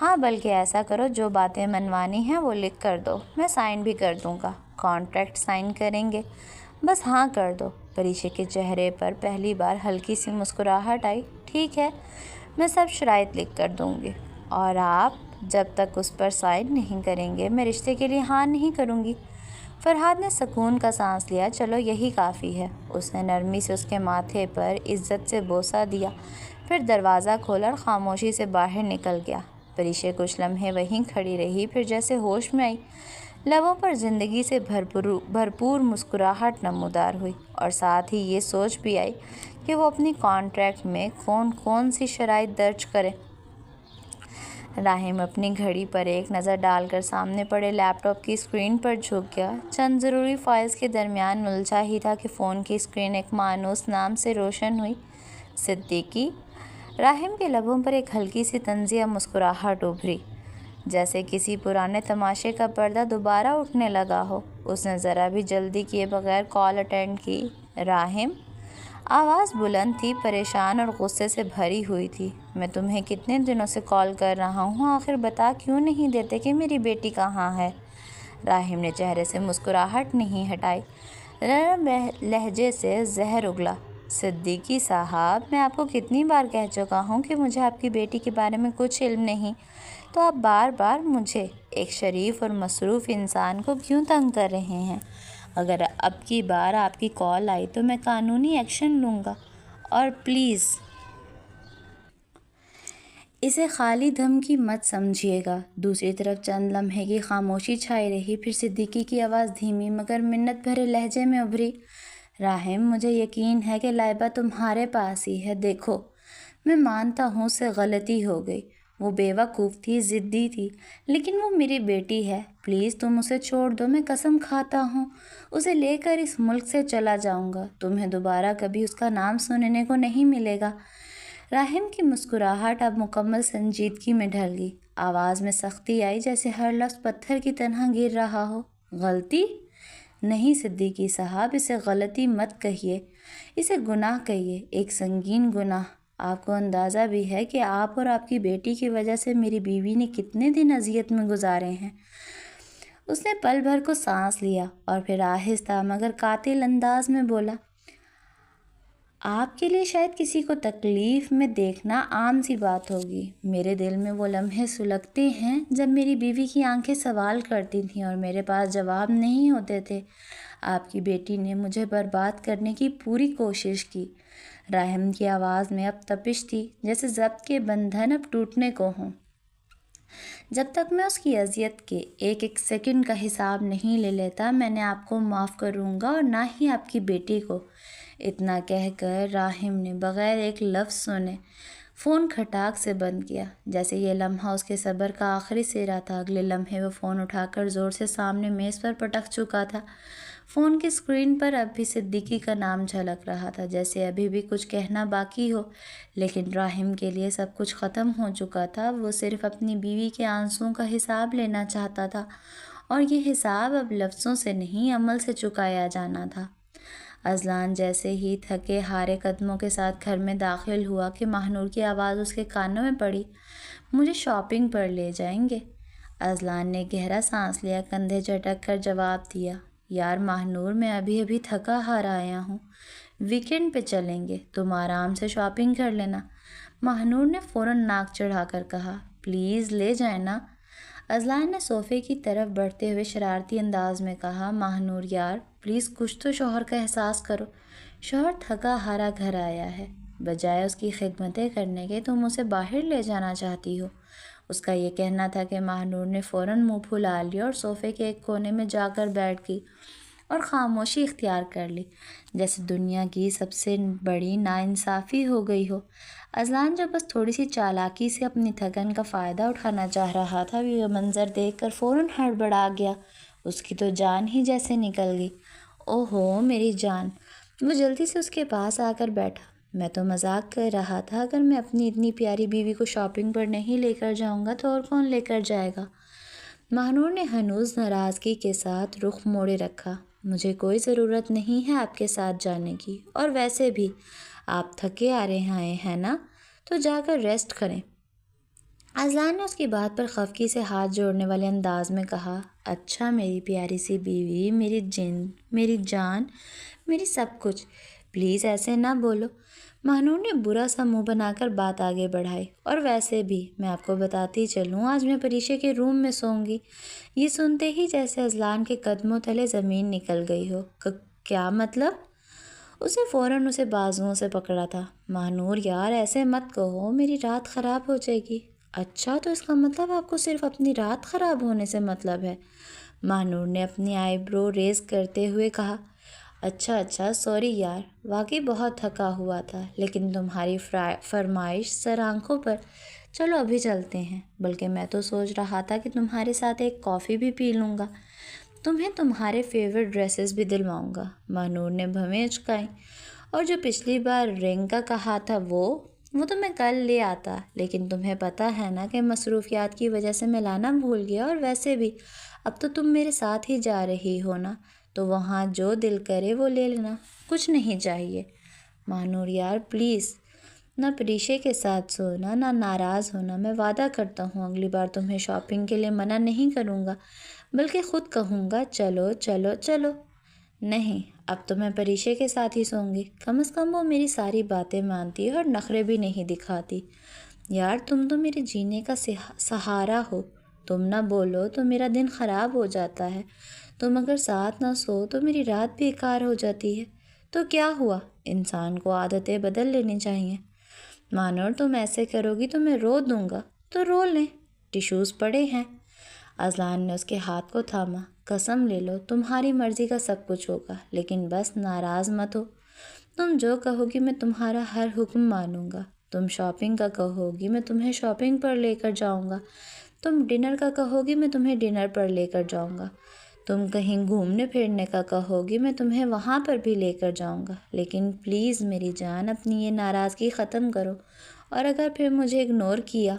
ہاں، بلکہ ایسا کرو، جو باتیں منوانی ہیں وہ لکھ کر دو، میں سائن بھی کر دوں گا۔ کانٹریکٹ سائن کریں گے؟ بس ہاں کر دو۔ پریشے کے چہرے پر پہلی بار ہلکی سی مسکراہٹ آئی۔ ٹھیک ہے، میں سب شرائط لکھ کر دوں گی، اور آپ جب تک اس پر سائن نہیں کریں گے میں رشتے کے لیے ہاں نہیں کروں گی۔ فرحاد نے سکون کا سانس لیا، چلو یہی کافی ہے۔ اس نے نرمی سے اس کے ماتھے پر عزت سے بوسہ دیا، پھر دروازہ کھولا اور خاموشی سے باہر نکل گیا۔ پریشے کچھ لمحے وہیں کھڑی رہی، پھر جیسے ہوش میں آئی، لبوں پر زندگی سے بھرپور مسکراہٹ نمودار ہوئی، اور ساتھ ہی یہ سوچ بھی آئی کہ وہ اپنی کانٹریکٹ میں کون سی شرائط درج کرے۔ راہم اپنی گھڑی پر ایک نظر ڈال کر سامنے پڑے لیپ ٹاپ کی اسکرین پر جھک گیا۔ چند ضروری فائلز کے درمیان الجھا ہی تھا کہ فون کی اسکرین ایک مانوس نام سے روشن ہوئی، صدیقی۔ راہم کے لبوں پر ایک ہلکی سی طنزیہ مسکراہٹ ابھری، جیسے کسی پرانے تماشے کا پردہ دوبارہ اٹھنے لگا ہو۔ اس نے ذرا بھی جلدی کیے بغیر کال اٹینڈ کی۔ راہم، آواز بلند تھی، پریشان اور غصے سے بھری ہوئی تھی، میں تمہیں کتنے دنوں سے کال کر رہا ہوں، آخر بتا کیوں نہیں دیتے کہ میری بیٹی کہاں ہے؟ راہم نے چہرے سے مسکراہٹ نہیں ہٹائی، نرم لہجے سے زہر اگلا، صدیقی صاحب، میں آپ کو کتنی بار کہہ چکا ہوں کہ مجھے آپ کی بیٹی کے بارے میں کچھ علم نہیں، تو آپ بار بار مجھے، ایک شریف اور مصروف انسان کو کیوں تنگ کر رہے ہیں؟ اگر اب کی بار آپ کی کال آئی تو میں قانونی ایکشن لوں گا، اور پلیز اسے خالی دھمکی مت سمجھیے گا۔ دوسری طرف چند لمحے کی خاموشی چھائی رہی، پھر صدیقی کی آواز دھیمی مگر منت بھرے لہجے میں ابھری، راہم، مجھے یقین ہے کہ لائبہ تمہارے پاس ہی ہے۔ دیکھو، میں مانتا ہوں اس سے غلطی ہو گئی، وہ بیوقوف تھی، ضدی تھی، لیکن وہ میری بیٹی ہے، پلیز تم اسے چھوڑ دو۔ میں قسم کھاتا ہوں اسے لے کر اس ملک سے چلا جاؤں گا، تمہیں دوبارہ کبھی اس کا نام سننے کو نہیں ملے گا۔ راہم کی مسکراہٹ اب مکمل سنجیدگی میں ڈھل گئی، آواز میں سختی آئی، جیسے ہر لفظ پتھر کی طرح گر رہا ہو۔ غلطی؟ نہیں صدیقی صاحب، اسے غلطی مت کہیے، اسے گناہ کہیے، ایک سنگین گناہ۔ آپ کو اندازہ بھی ہے کہ آپ اور آپ کی بیٹی کی وجہ سے میری بیوی نے کتنے دن اذیت میں گزارے ہیں۔ اس نے پل بھر کو سانس لیا اور پھر آہستہ مگر قاتل انداز میں بولا، آپ کے لیے شاید کسی کو تکلیف میں دیکھنا عام سی بات ہوگی، میرے دل میں وہ لمحے سلگتے ہیں جب میری بیوی کی آنکھیں سوال کرتی تھیں اور میرے پاس جواب نہیں ہوتے تھے۔ آپ کی بیٹی نے مجھے برباد کرنے کی پوری کوشش کی۔ راہم کی آواز میں اب تپش تھی، جیسے ضبط کے بندھن اب ٹوٹنے کو ہوں۔ جب تک میں اس کی اذیت کے ایک ایک سیکنڈ کا حساب نہیں لے لیتا، میں نے آپ کو معاف کروں گا اور نہ ہی آپ کی بیٹی کو۔ اتنا کہہ کر راہم نے بغیر ایک لفظ سنے فون کھٹاک سے بند کیا، جیسے یہ لمحہ اس کے صبر کا آخری سہرا تھا۔ اگلے لمحے وہ فون اٹھا کر زور سے سامنے میز پر پٹک چکا تھا۔ فون کی اسکرین پر اب بھی صدیقی کا نام جھلک رہا تھا، جیسے ابھی بھی کچھ کہنا باقی ہو، لیکن راہم کے لیے سب کچھ ختم ہو چکا تھا۔ وہ صرف اپنی بیوی کے آنسوؤں کا حساب لینا چاہتا تھا، اور یہ حساب اب لفظوں سے نہیں، عمل سے چکایا جانا تھا۔ اذلان جیسے ہی تھکے ہارے قدموں کے ساتھ گھر میں داخل ہوا کہ ماہنور کی آواز اس کے کانوں میں پڑی، مجھے شاپنگ پر لے جائیں گے؟ اذلان نے گہرا سانس لیا، کندھے جھٹک کر جواب دیا، یار ماہنور، میں ابھی تھکا ہارا آیا ہوں، ویکینڈ پہ چلیں گے، تم آرام سے شاپنگ کر لینا۔ ماہنور نے فوراً ناک چڑھا کر کہا، پلیز لے جائیں نا۔ اذلان نے صوفے کی طرف بڑھتے ہوئے شرارتی انداز میں کہا، ماہنور یار پلیز کچھ تو شوہر کا احساس کرو، شوہر تھکا ہارا گھر آیا ہے، بجائے اس کی خدمتیں کرنے کے تم اسے باہر لے جانا چاہتی ہو۔ اس کا یہ کہنا تھا کہ ماہنور نے فوراً منہ پھلا لیا اور صوفے کے ایک کونے میں جا کر بیٹھ گئی اور خاموشی اختیار کر لی، جیسے دنیا کی سب سے بڑی ناانصافی ہو گئی ہو۔ اذلان جو بس تھوڑی سی چالاکی سے اپنی تھکن کا فائدہ اٹھانا چاہ رہا تھا، یہ منظر دیکھ کر فوراً ہڑبڑا گیا۔ اس کی تو جان ہی جیسے نکل گئی۔ او ہو میری جان! وہ جلدی سے اس کے پاس آ کر بیٹھا۔ میں تو مذاق کر رہا تھا، اگر میں اپنی اتنی پیاری بیوی کو شاپنگ پر نہیں لے کر جاؤں گا تو اور کون لے کر جائے گا؟ ماہنور نے ہنوز ناراضگی کے ساتھ رخ موڑے رکھا، مجھے کوئی ضرورت نہیں ہے آپ کے ساتھ جانے کی، اور ویسے بھی آپ تھکے آ رہے ہیں نا، تو جا کر ریسٹ کریں۔ اذلان نے اس کی بات پر خفگی سے ہاتھ جوڑنے والے انداز میں کہا، اچھا میری پیاری سی بیوی، میری میری جان، میری سب کچھ، پلیز ایسے نہ بولو۔ ماہنور نے برا سا منہ بنا کر بات آگے بڑھائی، اور ویسے بھی میں آپ کو بتاتی چلوں، آج میں پریشے کے روم میں سوں گی۔ یہ سنتے ہی جیسے اذلان کے قدموں تلے زمین نکل گئی ہو۔ کیا مطلب؟ اسے فوراً اسے بازوؤں سے پکڑا تھا۔ ماہنور یار ایسے مت کہو، میری رات خراب ہو جائے گی۔ اچھا، تو اس کا مطلب آپ کو صرف اپنی رات خراب ہونے سے مطلب ہے؟ ماہنور نے اپنی آئی برو ریز کرتے ہوئے کہا، اچھا سوری یار، واقعی بہت تھکا ہوا تھا، لیکن تمہاری فرمائش سر آنکھوں پر۔ چلو ابھی چلتے ہیں، بلکہ میں تو سوچ رہا تھا کہ تمہارے ساتھ ایک کافی بھی پی لوں گا، تمہیں تمہارے فیورٹ ڈریسز بھی دلواؤں گا۔ ماہنور نے بھویں اچکائیں، اور جو پچھلی بار رنگ کا کہا تھا وہ تو میں کل لے آتا، لیکن تمہیں پتہ ہے نا کہ مصروفیات کی وجہ سے میں لانا بھول گیا، اور ویسے بھی اب تو تم میرے ساتھ ہی جا رہی ہو نا، تو وہاں جو دل کرے وہ لے لینا، کچھ نہیں چاہیے۔ ماہنور یار پلیز، نہ پریشے کے ساتھ سونا، نہ ناراض ہونا، میں وعدہ کرتا ہوں اگلی بار تمہیں شاپنگ کے لیے منع نہیں کروں گا، بلکہ خود کہوں گا چلو چلو چلو۔ نہیں، اب تو میں پریشے کے ساتھ ہی سوں گی، کم از کم وہ میری ساری باتیں مانتی ہے اور نخرے بھی نہیں دکھاتی۔ یار تم تو میرے جینے کا سہارا ہو، تم نہ بولو تو میرا دن خراب ہو جاتا ہے، تم اگر ساتھ نہ سو تو میری رات بیکار ہو جاتی ہے، تو کیا ہوا، انسان کو عادتیں بدل لینی چاہیے۔ ماہنور تم ایسے کرو گی تو میں رو دوں گا، تو رو لیں، ٹیشوز پڑے ہیں۔ اذلان نے اس کے ہاتھ کو تھاما، قسم لے لو تمہاری مرضی کا سب کچھ ہوگا، لیکن بس ناراض مت ہو۔ تم جو کہو گی میں تمہارا ہر حکم مانوں گا، تم شاپنگ کا کہو گی میں تمہیں شاپنگ پر لے کر جاؤں گا، تم ڈنر کا کہو گی میں تمہیں ڈنر پر لے کر جاؤں گا، تم کہیں گھومنے پھرنے کا کہو گی میں تمہیں وہاں پر بھی لے کر جاؤں گا، لیکن پلیز میری جان اپنی یہ ناراضگی ختم کرو، اور اگر پھر مجھے اگنور کیا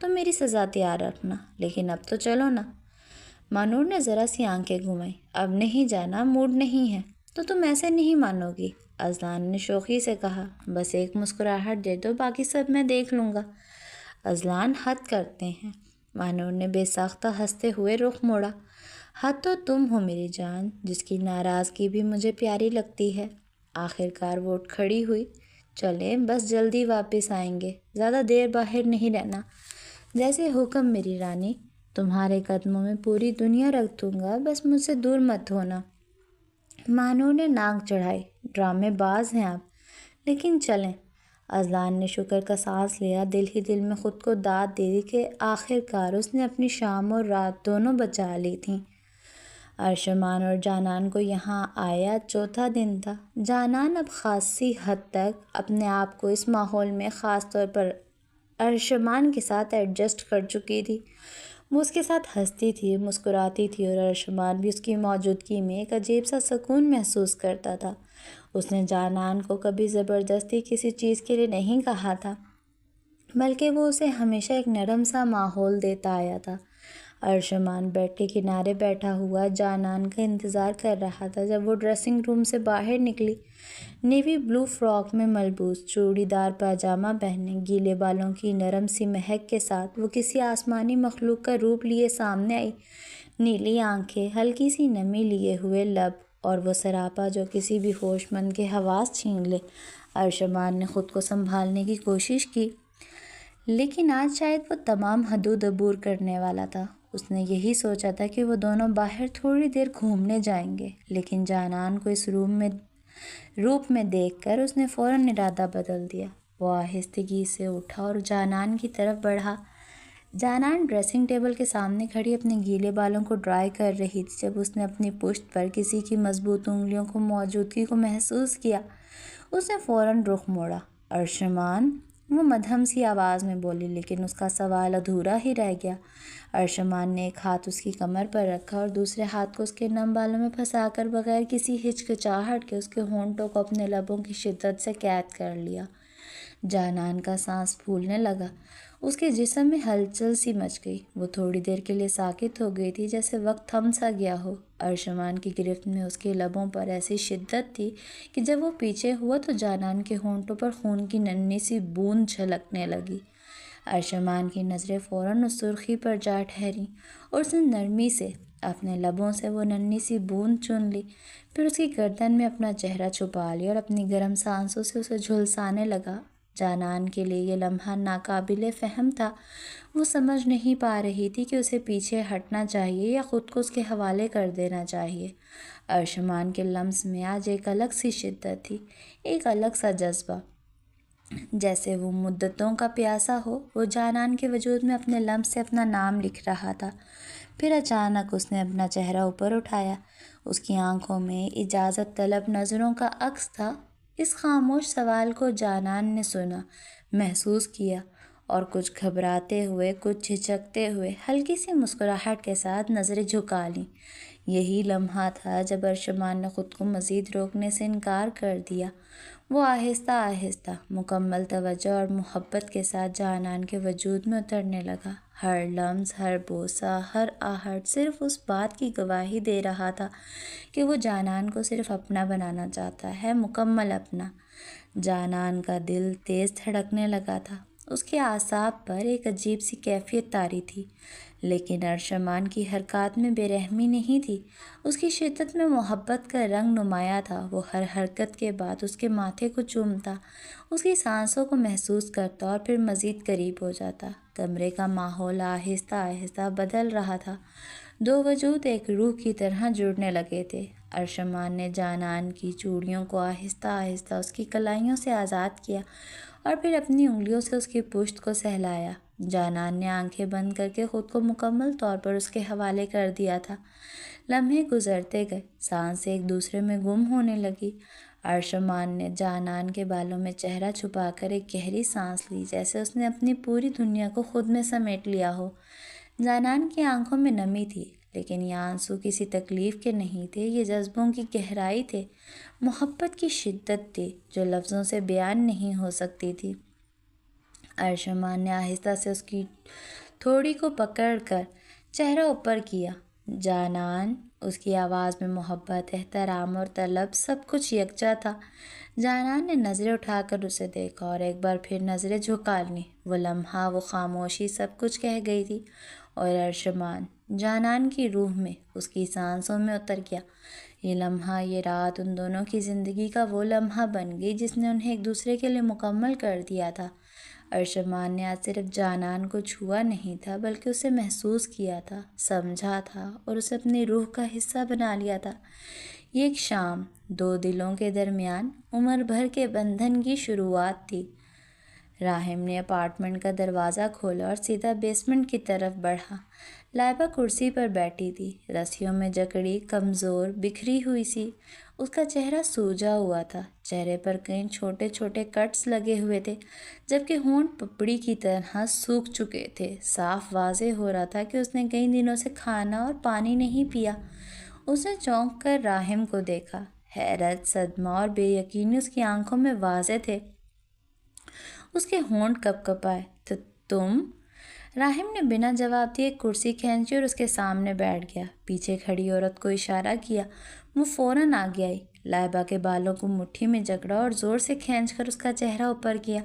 تو میری سزا تیار رکھنا، لیکن اب تو چلو نا۔ ماہنور نے ذرا سی آنکھیں گھمائیں، اب نہیں جانا، موڈ نہیں ہے۔ تو تم ایسے نہیں مانو گی؟ اذلان نے شوخی سے کہا، بس ایک مسکراہٹ دے دو، باقی سب میں دیکھ لوں گا۔ اذلان حد کرتے ہیں۔ ماہنور نے بے ساختہ ہنستے ہوئے رخ موڑا، حد تو تم ہو میری جان، جس کی ناراضگی بھی مجھے پیاری لگتی ہے۔ آخر کار وہ اٹھ کھڑی ہوئی۔ چلیں، بس جلدی واپس آئیں گے، زیادہ دیر باہر نہیں رہنا۔ جیسے حکم میری رانی، تمہارے قدموں میں پوری دنیا رکھ دوں گا، بس مجھ سے دور مت ہونا۔ مانو نے ناک چڑھائی، ڈرامے باز ہیں آپ، لیکن چلیں۔ اذلان نے شکر کا سانس لیا، دل ہی دل میں خود کو داد دے دی کہ آخر کار اس نے اپنی شام اور رات دونوں بچا لی تھیں۔ ارشمان اور جانان کو یہاں آیا 4تھا دن تھا۔ جانان اب خاصی حد تک اپنے آپ کو اس ماحول میں خاص طور پر ارشمان کے ساتھ ایڈجسٹ کر چکی تھی۔ وہ اس کے ساتھ ہنستی تھی، مسکراتی تھی، اور ارشمان بھی اس کی موجودگی میں ایک عجیب سا سکون محسوس کرتا تھا۔ اس نے جانان کو کبھی زبردستی کسی چیز کے لیے نہیں کہا تھا، بلکہ وہ اسے ہمیشہ ایک نرم سا ماحول دیتا آیا تھا۔ ارشمان بیڈ کے کنارے بیٹھا ہوا جانان کا انتظار کر رہا تھا جب وہ ڈریسنگ روم سے باہر نکلی۔ نیوی بلو فراک میں ملبوس، چوڑی دار پاجامہ پہنے، گیلے بالوں کی نرم سی مہک کے ساتھ وہ کسی آسمانی مخلوق کا روپ لیے سامنے آئی۔ نیلی آنکھیں، ہلکی سی نمی لیے ہوئے لب، اور وہ سراپا جو کسی بھی ہوش مند کے حواس چھین لے۔ ارشمان نے خود کو سنبھالنے کی کوشش کی، لیکن آج شاید وہ تمام حدود عبور کرنے والا تھا۔ اس نے یہی سوچا تھا کہ وہ دونوں باہر تھوڑی دیر گھومنے جائیں گے، لیکن جانان کو اس روپ میں دیکھ کر اس نے فوراً ارادہ بدل دیا۔ وہ آہستگی سے اٹھا اور جانان کی طرف بڑھا۔ جانان ڈریسنگ ٹیبل کے سامنے کھڑی اپنے گیلے بالوں کو ڈرائی کر رہی تھی جب اس نے اپنی پشت پر کسی کی مضبوط انگلیوں کو موجودگی کو محسوس کیا۔ اس نے فوراً رخ موڑا۔ ارشمان، وہ مدھم سی آواز میں بولی، لیکن اس کا سوال ادھورا ہی رہ گیا۔ ارشمان نے ایک ہاتھ اس کی کمر پر رکھا اور دوسرے ہاتھ کو اس کے نم بالوں میں پھنسا کر بغیر کسی ہچکچاہٹ کے اس کے ہونٹوں کو اپنے لبوں کی شدت سے قید کر لیا۔ جانان کا سانس پھولنے لگا، اس کے جسم میں ہلچل سی مچ گئی۔ وہ تھوڑی دیر کے لیے ساکت ہو گئی تھی، جیسے وقت تھم سا گیا ہو۔ ارشمان کی گرفت میں اس کے لبوں پر ایسی شدت تھی کہ جب وہ پیچھے ہوا تو جانان کے ہونٹوں پر خون کی ننھی سی بوند چھلکنے لگی۔ ارشمان کی نظریں فوراً اس سرخی پر جا ٹھہریں اور اس نے نرمی سے اپنے لبوں سے وہ ننھی سی بوند چن لی، پھر اس کی گردن میں اپنا چہرہ چھپا لیا اور اپنی گرم سانسوں سے اسے جھلسانے لگا۔ جانان کے لیے یہ لمحہ ناقابل فہم تھا۔ وہ سمجھ نہیں پا رہی تھی کہ اسے پیچھے ہٹنا چاہیے یا خود کو اس کے حوالے کر دینا چاہیے۔ ارشمان کے لمس میں آج ایک الگ سی شدت تھی، ایک الگ سا جذبہ، جیسے وہ مدتوں کا پیاسا ہو۔ وہ جانان کے وجود میں اپنے لمس سے اپنا نام لکھ رہا تھا۔ پھر اچانک اس نے اپنا چہرہ اوپر اٹھایا۔ اس کی آنکھوں میں اجازت طلب نظروں کا عکس تھا۔ اس خاموش سوال کو جانان نے سنا، محسوس کیا، اور کچھ گھبراتے ہوئے، کچھ جھجکتے ہوئے، ہلکی سی مسکراہٹ کے ساتھ نظریں جھکا لیں۔ یہی لمحہ تھا جب ارشمان نے خود کو مزید روکنے سے انکار کر دیا۔ وہ آہستہ آہستہ، مکمل توجہ اور محبت کے ساتھ جانان کے وجود میں اترنے لگا۔ ہر لمس، ہر بوسہ، ہر آہٹ صرف اس بات کی گواہی دے رہا تھا کہ وہ جانان کو صرف اپنا بنانا چاہتا ہے، مکمل اپنا۔ جانان کا دل تیز دھڑکنے لگا تھا، اس کے اعصاب پر ایک عجیب سی کیفیت طاری تھی، لیکن ارشمان کی حرکات میں بے رحمی نہیں تھی، اس کی شدت میں محبت کا رنگ نمایاں تھا۔ وہ ہر حرکت کے بعد اس کے ماتھے کو چومتا، اس کی سانسوں کو محسوس کرتا اور پھر مزید قریب ہو جاتا۔ کمرے کا ماحول آہستہ آہستہ بدل رہا تھا، دو وجود ایک روح کی طرح جڑنے لگے تھے۔ ارشمان نے جانان کی چوڑیوں کو آہستہ آہستہ اس کی کلائیوں سے آزاد کیا اور پھر اپنی انگلیوں سے اس کی پشت کو سہلایا۔ جانان نے آنکھیں بند کر کے خود کو مکمل طور پر اس کے حوالے کر دیا تھا۔ لمحے گزرتے گئے، سانسیں ایک دوسرے میں گم ہونے لگی۔ ارشمان نے جانان کے بالوں میں چہرہ چھپا کر ایک گہری سانس لی، جیسے اس نے اپنی پوری دنیا کو خود میں سمیٹ لیا ہو۔ جانان کی آنکھوں میں نمی تھی، لیکن یہ آنسو کسی تکلیف کے نہیں تھے، یہ جذبوں کی گہرائی تھے، محبت کی شدت تھی جو لفظوں سے بیان نہیں ہو سکتی تھی۔ ارشمان نے آہستہ سے اس کی تھوڑی کو پکڑ کر چہرہ اوپر کیا۔ جانان، اس کی آواز میں محبت، احترام اور طلب سب کچھ یکجا تھا۔ جانان نے نظریں اٹھا کر اسے دیکھا اور ایک بار پھر نظریں جھکا لیں۔ وہ لمحہ، وہ خاموشی سب کچھ کہہ گئی تھی، اور ارشمان جانان کی روح میں، اس کی سانسوں میں اتر گیا۔ یہ لمحہ، یہ رات ان دونوں کی زندگی کا وہ لمحہ بن گئی جس نے انہیں ایک دوسرے کے لیے مکمل کر دیا تھا۔ ارشمان نے آج صرف جانان کو چھوا نہیں تھا بلکہ اسے محسوس کیا تھا، سمجھا تھا اور اسے اپنی روح کا حصہ بنا لیا تھا۔ یہ ایک شام دو دلوں کے درمیان عمر بھر کے بندھن کی شروعات تھی۔ راحم نے اپارٹمنٹ کا دروازہ کھولا اور سیدھا بیسمنٹ کی طرف بڑھا۔ لائبہ کرسی پر بیٹھی تھی، رسیوں میں جکڑی، کمزور، بکھری ہوئی سی۔ اس کا چہرہ سوجا ہوا تھا، چہرے پر کئی چھوٹے چھوٹے کٹس لگے ہوئے تھے، جبکہ ہونٹ پپڑی کی طرح سوکھ چکے تھے۔ صاف واضح ہو رہا تھا کہ اس نے کئی دنوں سے کھانا اور پانی نہیں پیا۔ اس نے چونک کر راحم کو دیکھا۔ حیرت، صدمہ اور بے یقینی اس کی آنکھوں میں واضح تھے۔ اس کے ہونٹ کپ کپائے۔ تم؟ راحم نے بنا جواب دیے ایک کرسی کھینچی اور اس کے سامنے بیٹھ گیا۔ پیچھے کھڑی عورت کو اشارہ کیا۔ وہ فوراً آگے آئی، لائبہ کے بالوں کو مٹھی میں جکڑا اور زور سے کھینچ کر اس کا چہرہ اوپر کیا۔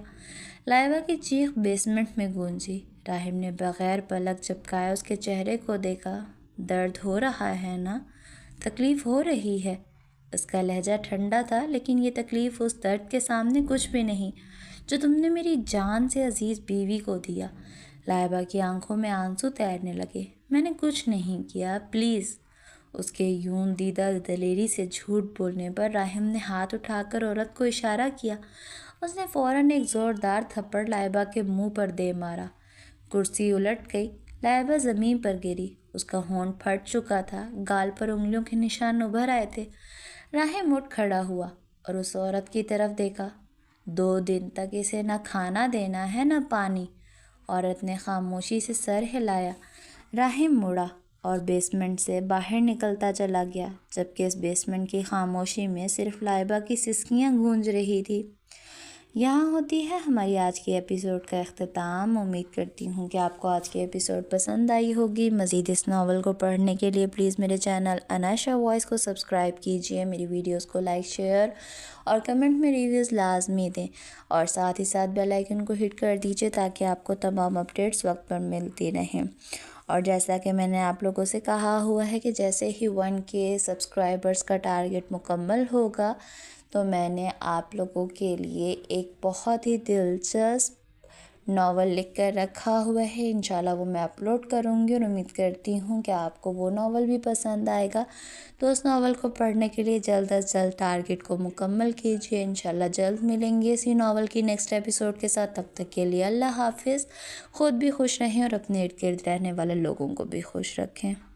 لائبہ کی چیخ بیسمنٹ میں گونجی۔ راحم نے بغیر پلک جھپکائے اس کے چہرے کو دیکھا۔ درد ہو رہا ہے نا؟ تکلیف ہو رہی ہے؟ اس کا لہجہ ٹھنڈا تھا، لیکن یہ تکلیف اس درد کے سامنے کچھ بھی نہیں جو تم نے میری جان سے عزیز بیوی کو دیا۔ لائبہ کی آنکھوں میں آنسو تیرنے لگے۔ میں نے کچھ نہیں کیا، پلیز۔ اس کے یوں دیدہ دلیری سے جھوٹ بولنے پر راحم نے ہاتھ اٹھا کر عورت کو اشارہ کیا۔ اس نے فوراً ایک زوردار تھپڑ لائبہ کے منہ پر دے مارا۔ کرسی الٹ گئی، لائبہ زمین پر گری۔ اس کا ہونٹ پھٹ چکا تھا، گال پر انگلیوں کے نشان ابھر آئے تھے۔ راحم اٹھ کھڑا ہوا اور اس عورت کی طرف دیکھا۔ 2 دن تک اسے نہ کھانا دینا ہے نہ پانی۔ عورت نے خاموشی سے سر ہلایا۔ راحم مڑا اور بیسمنٹ سے باہر نکلتا چلا گیا، جبکہ اس بیسمنٹ کی خاموشی میں صرف لائبہ کی سسکیاں گونج رہی تھی۔ یہاں ہوتی ہے ہماری آج کی ایپیسوڈ کا اختتام۔ امید کرتی ہوں کہ آپ کو آج کی ایپیسوڈ پسند آئی ہوگی۔ مزید اس ناول کو پڑھنے کے لیے پلیز میرے چینل انائشہ وائس کو سبسکرائب کیجیے، میری ویڈیوز کو لائک، شیئر اور کمنٹ میں ریویوز لازمی دیں، اور ساتھ ہی ساتھ بیل آئیکن کو ہٹ کر دیجیے تاکہ آپ کو تمام اپڈیٹس وقت پر ملتی رہیں۔ اور جیسا کہ میں نے آپ لوگوں سے کہا ہوا ہے کہ جیسے ہی 1K سبسکرائبرز کا ٹارگٹ مکمل ہوگا تو میں نے آپ لوگوں کے لیے ایک بہت ہی دلچسپ ناول لکھ کر رکھا ہوا ہے۔ انشاءاللہ وہ میں اپلوڈ کروں گی اور امید کرتی ہوں کہ آپ کو وہ ناول بھی پسند آئے گا۔ تو اس ناول کو پڑھنے کے لیے جلد از جلد ٹارگٹ کو مکمل کیجیے۔ انشاءاللہ جلد ملیں گے اسی ناول کی نیکسٹ ایپیسوڈ کے ساتھ۔ تب تک کے لیے اللہ حافظ۔ خود بھی خوش رہیں اور اپنے ارد گرد رہنے والے لوگوں کو بھی خوش رکھیں۔